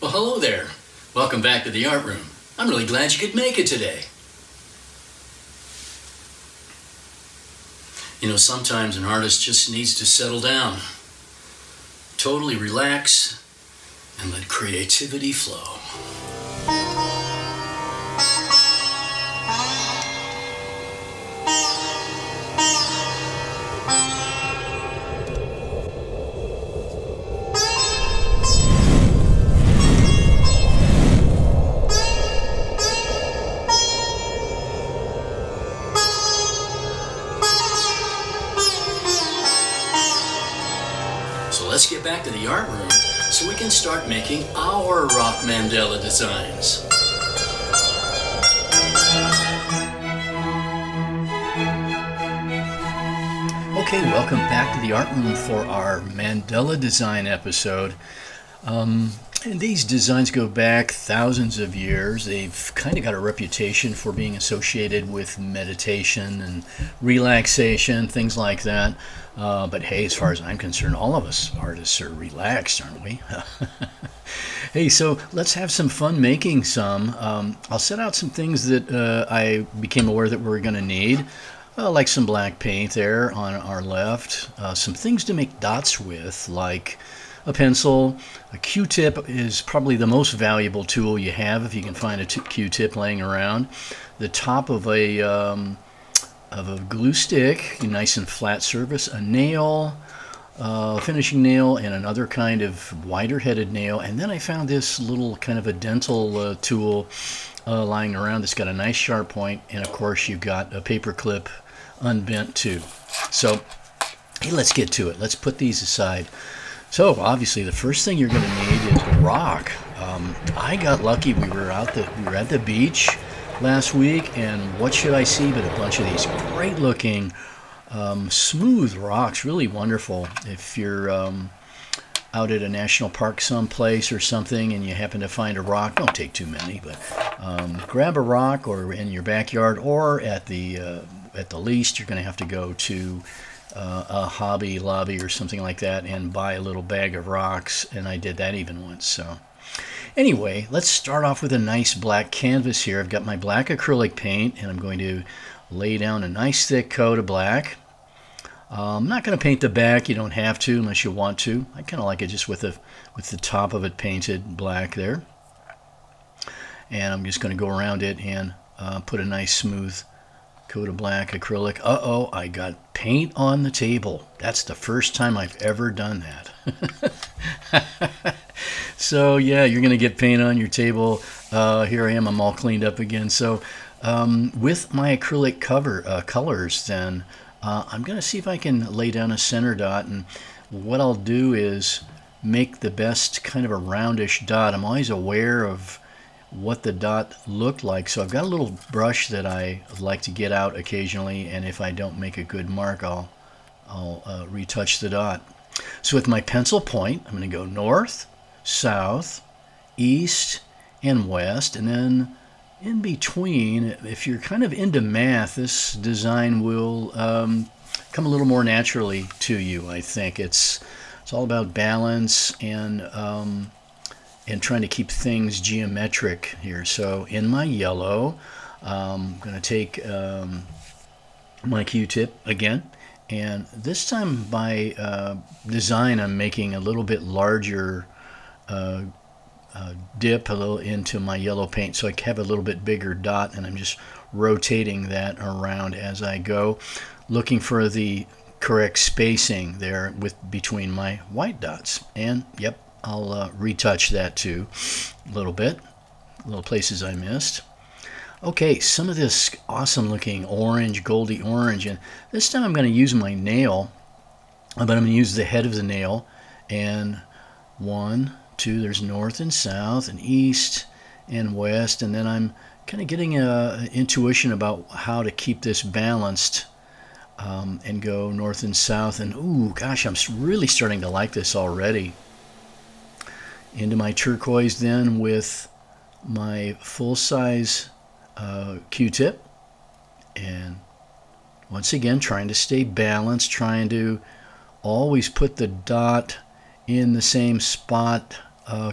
Well, hello there. Welcome back to the art room. I'm really glad you could make it today. You know, sometimes an artist just needs to settle down, totally relax, and let creativity flow. So let's get back to the art room so we can start making our rock mandala designs. Okay, welcome back to the art room for our mandala design episode. And these designs go back thousands of years. They've kind of got a reputation for being associated with meditation and relaxation, things like that. But hey, as far as I'm concerned, all of us artists are relaxed, aren't we? Hey, so let's have some fun making some. I'll set out some things that I became aware that we're going to need. Like some black paint there on our left. Some things to make dots with, like a pencil. A Q-tip is probably the most valuable tool you have if you can find a Q-tip laying around. The top of a glue stick, nice and flat surface, a nail, finishing nail, and another kind of wider headed nail. And then I found this little kind of a dental tool lying around that's got a nice sharp point, and of course you've got a paper clip unbent too. So hey, let's get to it. Let's put these aside. So obviously the first thing you're going to need is a rock. I got lucky. We were at the beach last week, and what should I see but a bunch of these great looking smooth rocks. Really wonderful. If you're out at a national park someplace or something and you happen to find a rock, don't take too many, but grab a rock, or in your backyard, or at the least you're going to have to go to a Hobby Lobby or something like that and buy a little bag of rocks, and I did that even once. So anyway, let's start off with a nice black canvas here. I've got my black acrylic paint, and I'm going to lay down a nice thick coat of black. I'm not going to paint the back. You don't have to unless you want to. I kind of like it just with the top of it painted black there. And I'm just going to go around it and put a nice smooth coat of black acrylic. Uh-oh, I got paint on the table. That's the first time I've ever done that. So yeah, you're going to get paint on your table. Here I am, I'm all cleaned up again. So with my acrylic colors then, I'm going to see if I can lay down a center dot, and what I'll do is make the best kind of a roundish dot. I'm always aware of what the dot looked like, so I've got a little brush that I like to get out occasionally, and if I don't make a good mark, I'll retouch the dot. So with my pencil point, I'm going to go north, south, east, and west, and then in between, if you're kind of into math, this design will come a little more naturally to you. I think it's all about balance and trying to keep things geometric here. So in my yellow, I'm going to take my Q-tip again, and this time by design I'm making a little bit larger dip a little into my yellow paint, so I have a little bit bigger dot, and I'm just rotating that around as I go, looking for the correct spacing there between my white dots. And yep, I'll retouch that too a little bit, little places I missed. Okay, some of this awesome looking orange, goldy orange, and this time I'm going to use my nail, but I'm going to use the head of the nail, and 1, 2, there's north and south and east and west, and then I'm kind of getting an intuition about how to keep this balanced and go north and south. And ooh, gosh, I'm really starting to like this already. Into my turquoise then with my full-size Q-tip, and once again trying to stay balanced, trying to always put the dot in the same spot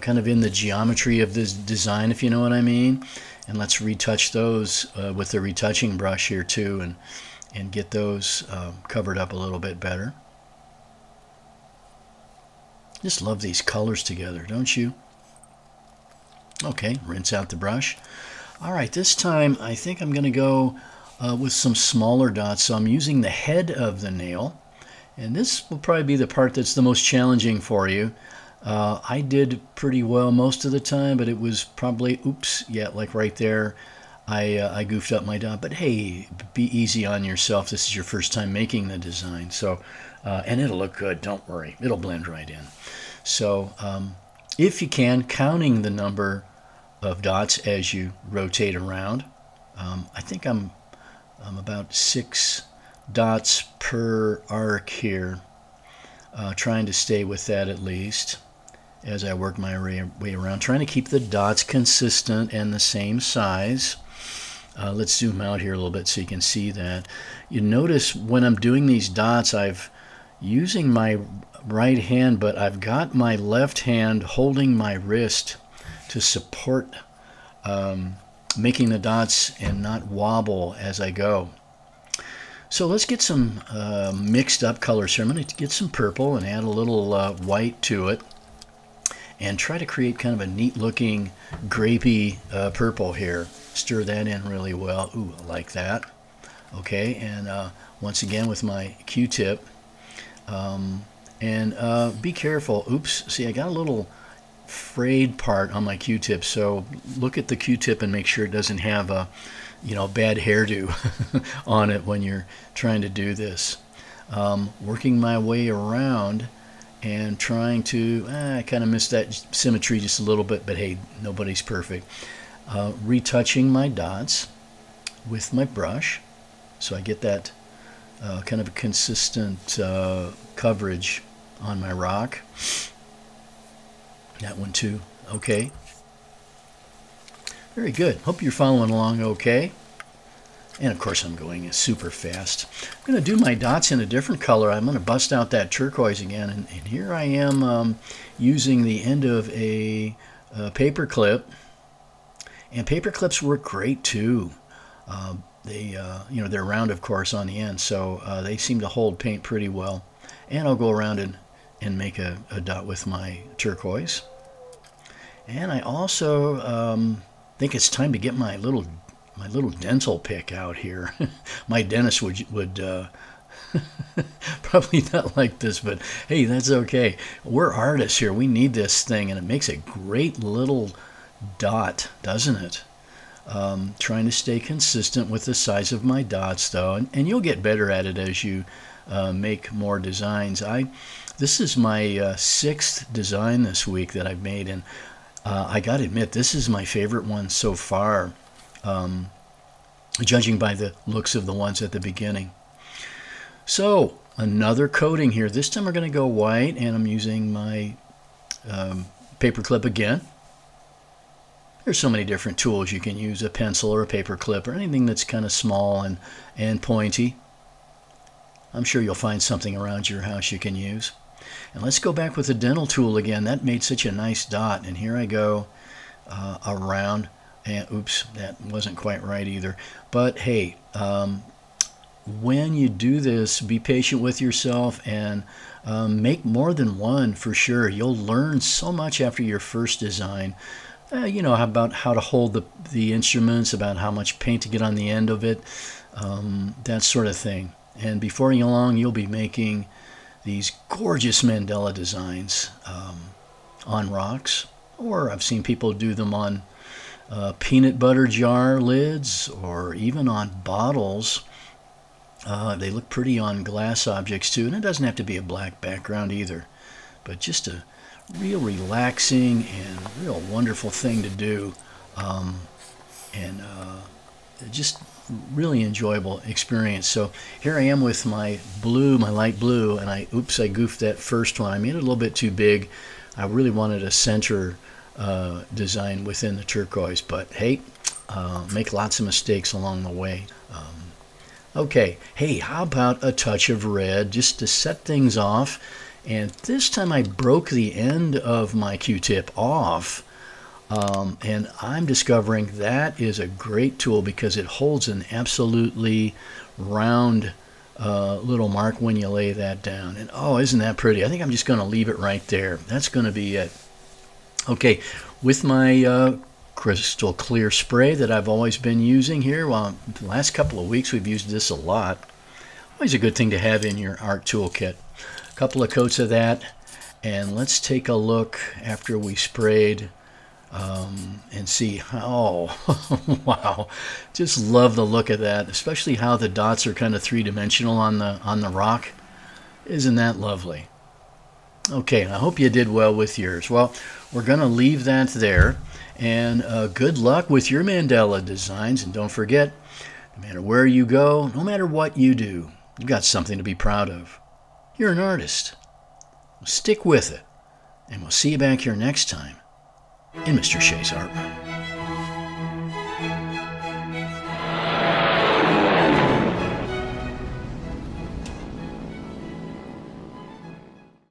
kind of in the geometry of this design, if you know what I mean. And let's retouch those with the retouching brush here too, and get those covered up a little bit better. Just love these colors together, don't you? Okay, rinse out the brush. All right, this time I think I'm going to go with some smaller dots. So I'm using the head of the nail, and this will probably be the part that's the most challenging for you. I did pretty well most of the time, but it was probably, oops, yeah, like right there, I goofed up my dot. But hey, be easy on yourself. This is your first time making the design, so and it'll look good. Don't worry, it'll blend right in. So if you can, counting the number of dots as you rotate around. I think I'm about 6 dots per arc here, trying to stay with that at least as I work my way around, trying to keep the dots consistent and the same size. Let's zoom out here a little bit so you can see that. You notice when I'm doing these dots, I've using my right hand, but I've got my left hand holding my wrist to support making the dots and not wobble as I go. So let's get some mixed up colors here. I'm going to get some purple and add a little white to it and try to create kind of a neat looking grapey purple here. Stir that in really well. Ooh, I like that. Okay, and once again with my Q-tip. And be careful. Oops, see, I got a little frayed part on my Q-tip, so look at the Q-tip and make sure it doesn't have a bad hairdo on it when you're trying to do this. Working my way around and trying to, I kind of missed that symmetry just a little bit, but hey, nobody's perfect. Retouching my dots with my brush so I get that kind of a consistent coverage on my rock. That one too. Okay. Very good. Hope you're following along okay. And of course I'm going super fast. I'm going to do my dots in a different color. I'm going to bust out that turquoise again. And here I am using the end of a paper clip. And paper clips work great too. They're round, of course, on the end, so they seem to hold paint pretty well. And I'll go around and make a dot with my turquoise. And I also think it's time to get my little dental pick out here. My dentist would probably not like this, but hey, that's okay. We're artists here. We need this thing, and it makes a great little dot, doesn't it? Trying to stay consistent with the size of my dots, though, and you'll get better at it as you make more designs. This is my 6th design this week that I've made, and I got to admit, this is my favorite one so far, judging by the looks of the ones at the beginning. So another coating here. This time we're going to go white, and I'm using my paper clip again. There's so many different tools you can use, a pencil or a paper clip or anything that's kind of small and pointy. I'm sure you'll find something around your house you can use. And let's go back with the dental tool again. That made such a nice dot, and here I go around, and oops, that wasn't quite right either. But hey, when you do this, be patient with yourself and make more than one for sure. You'll learn so much after your first design. About how to hold the instruments, about how much paint to get on the end of it, that sort of thing. And before you long, you'll be making these gorgeous mandala designs on rocks, or I've seen people do them on peanut butter jar lids, or even on bottles. They look pretty on glass objects too, and it doesn't have to be a black background either, but just a real relaxing and real wonderful thing to do, and just really enjoyable experience. So here I am with my blue, my light blue, and I goofed that first one. I made it a little bit too big. I really wanted a center design within the turquoise, but hey, make lots of mistakes along the way. Okay, hey, how about a touch of red just to set things off And this time I broke the end of my Q-tip off. And I'm discovering that is a great tool because it holds an absolutely round little mark when you lay that down. And oh, isn't that pretty? I think I'm just going to leave it right there. That's going to be it. Okay, with my crystal clear spray that I've always been using here, well, the last couple of weeks we've used this a lot. Always a good thing to have in your art toolkit. A couple of coats of that, and let's take a look after we sprayed and see how, wow, just love the look of that, especially how the dots are kind of three-dimensional on the rock. Isn't that lovely? Okay, I hope you did well with yours. Well, we're going to leave that there, and good luck with your mandala designs, and don't forget, no matter where you go, no matter what you do, you've got something to be proud of. You're an artist. Stick with it, and we'll see you back here next time in Mr. Shay's Art Room.